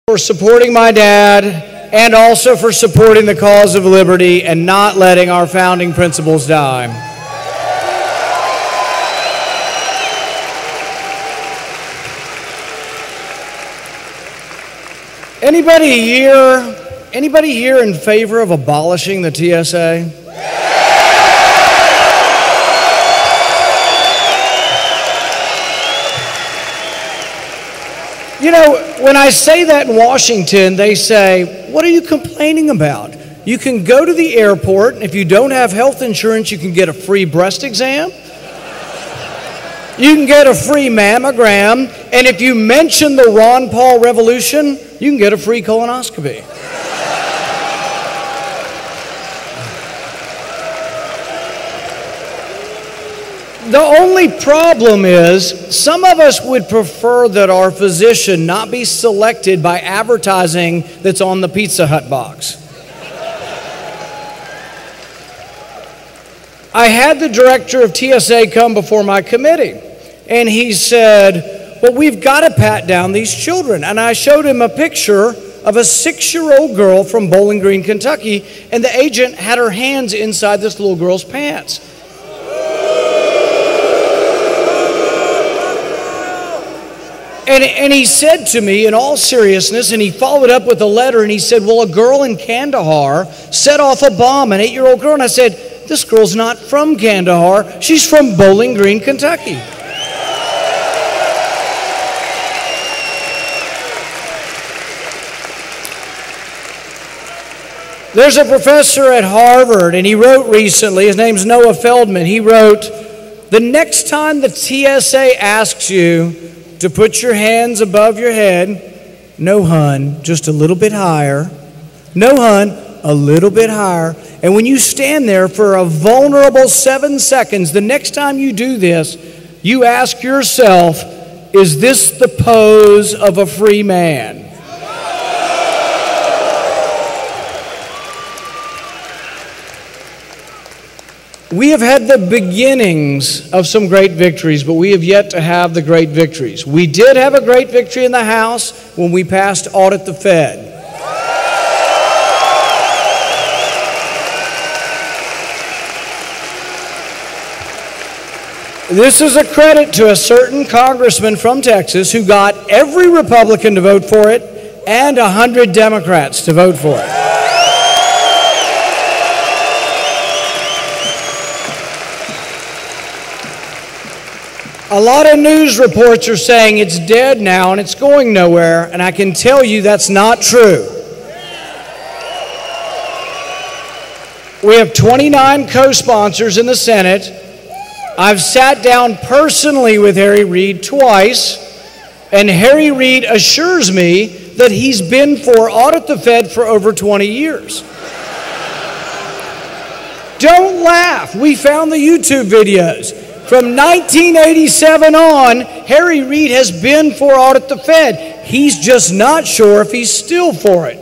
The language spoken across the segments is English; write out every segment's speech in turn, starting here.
For supporting my dad and also for supporting the cause of liberty and not letting our founding principles die. Anybody here in favor of abolishing the TSA? You know, when I say that in Washington, they say, what are you complaining about? You can go to the airport, and if you don't have health insurance, you can get a free breast exam. You can get a free mammogram, and if you mention the Ron Paul revolution, you can get a free colonoscopy. The only problem is some of us would prefer that our physician not be selected by advertising that's on the Pizza Hut box. I had the director of TSA come before my committee, and he said, well, we've got to pat down these children. And I showed him a picture of a 6-year-old girl from Bowling Green, Kentucky, and the agent had her hands inside this little girl's pants. And he said to me in all seriousness, and he followed up with a letter, and he said, well, a girl in Kandahar set off a bomb, an 8-year-old girl. And I said, this girl's not from Kandahar. She's from Bowling Green, Kentucky. There's a professor at Harvard, and he wrote recently, his name's Noah Feldman, he wrote, the next time the TSA asks you to put your hands above your head, no, hun, just a little bit higher. No, hun, a little bit higher. And when you stand there for a vulnerable 7 seconds, the next time you do this, you ask yourself, is this the pose of a free man? We have had the beginnings of some great victories, but we have yet to have the great victories. We did have a great victory in the House when we passed Audit the Fed. This is a credit to a certain congressman from Texas who got every Republican to vote for it and 100 Democrats to vote for it. A lot of news reports are saying it's dead now and it's going nowhere, and I can tell you that's not true. We have 29 co-sponsors in the Senate. I've sat down personally with Harry Reid twice, and Harry Reid assures me that he's been for Audit the Fed for over 20 years. Don't laugh. We found the YouTube videos. From 1987 on, Harry Reid has been for Audit the Fed. He's just not sure if he's still for it.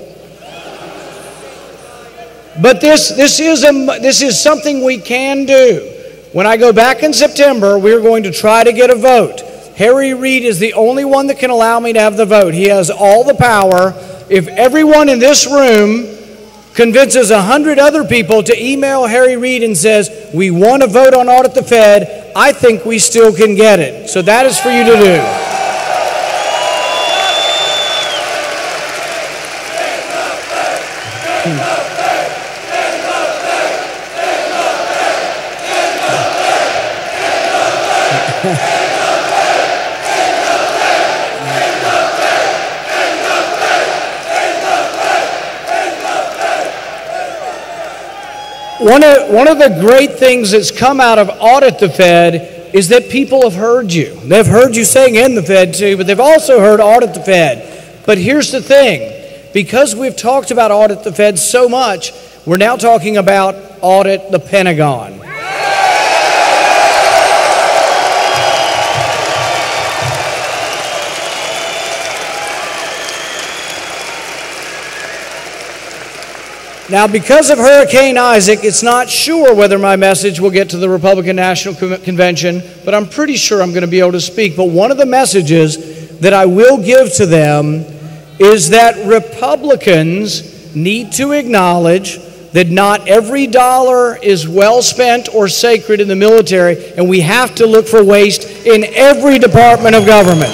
But this is something we can do. When I go back in September, we're going to try to get a vote. Harry Reid is the only one that can allow me to have the vote. He has all the power. If everyone in this room convinces 100 other people to email Harry Reid and says, we want to vote on Audit the Fed, I think we still can get it. So that is for you to do. One of the great things that's come out of Audit the Fed is that people have heard you. They've heard you saying in the Fed too, but they've also heard Audit the Fed. But here's the thing. Because we've talked about Audit the Fed so much, we're now talking about Audit the Pentagon. Now, because of Hurricane Isaac, it's not sure whether my message will get to the Republican National Convention, but I'm pretty sure I'm going to be able to speak. But one of the messages that I will give to them is that Republicans need to acknowledge that not every dollar is well spent or sacred in the military, and we have to look for waste in every department of government.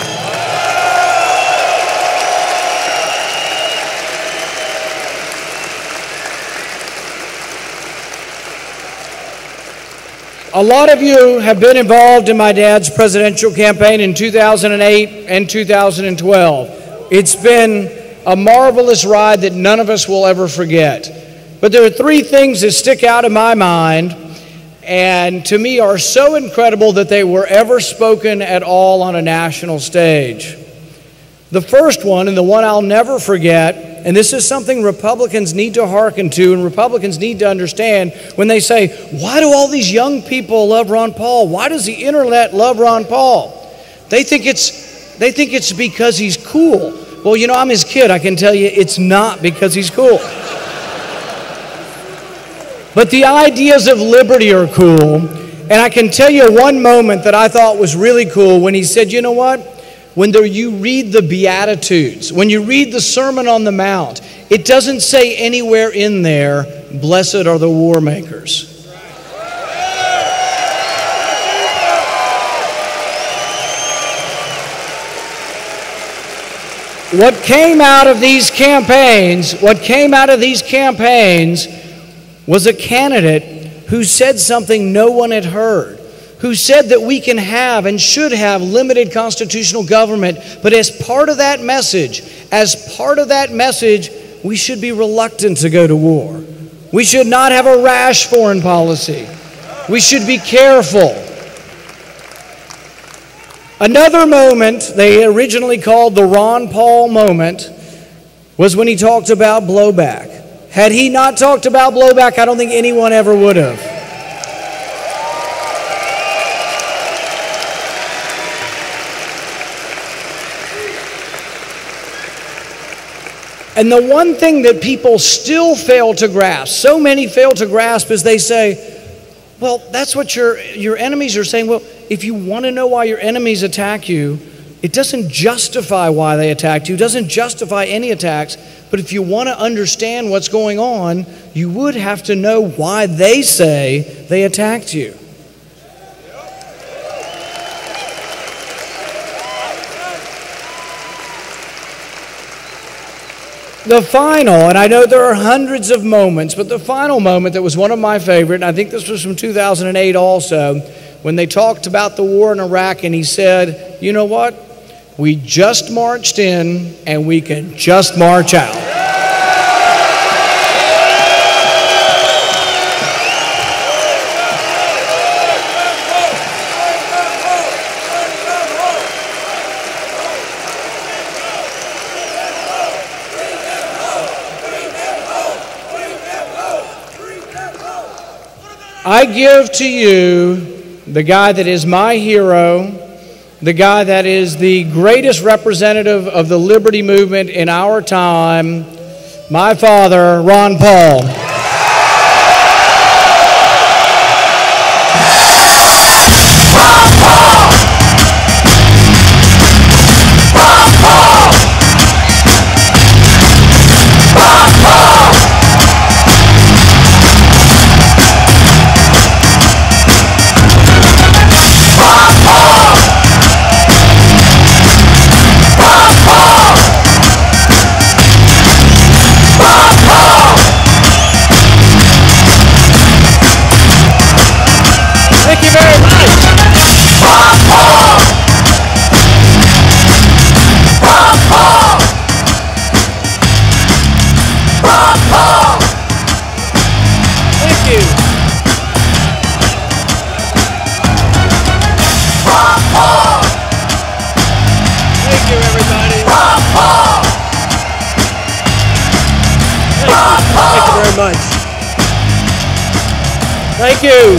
A lot of you have been involved in my dad's presidential campaign in 2008 and 2012. It's been a marvelous ride that none of us will ever forget. But there are three things that stick out in my mind and to me are so incredible that they were ever spoken at all on a national stage. The first one, and the one I'll never forget, and this is something Republicans need to hearken to and Republicans need to understand when they say, why do all these young people love Ron Paul? Why does the internet love Ron Paul? They think it's because he's cool. Well, you know, I'm his kid. I can tell you it's not because he's cool. But the ideas of liberty are cool. And I can tell you one moment that I thought was really cool when he said, you know what? When you read the Beatitudes, when you read the Sermon on the Mount, it doesn't say anywhere in there, blessed are the war makers. What came out of these campaigns was a candidate who said something no one had heard, who said that we can have and should have limited constitutional government, but as part of that message, we should be reluctant to go to war. We should not have a rash foreign policy. We should be careful. Another moment they originally called the Ron Paul moment was when he talked about blowback. Had he not talked about blowback, I don't think anyone ever would have. And the one thing that people still fail to grasp, so many fail to grasp, is they say, well, that's what your enemies are saying. Well, if you want to know why your enemies attack you, it doesn't justify why they attacked you. It doesn't justify any attacks. But if you want to understand what's going on, you would have to know why they say they attacked you. The final, and I know there are hundreds of moments, but the final moment that was one of my favorite, and I think this was from 2008 also, when they talked about the war in Iraq, and he said, you know what? We just marched in, and we can just march out. I give to you the guy that is my hero, the guy that is the greatest representative of the liberty movement in our time, my father, Ron Paul. Much. Thank you.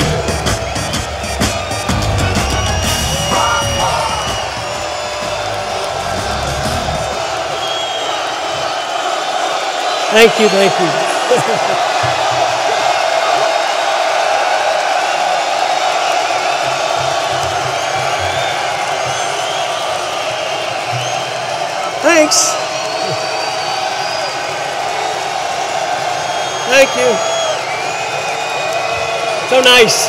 Thank you, thank you. Thanks. Thank you. So nice.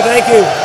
Thank you.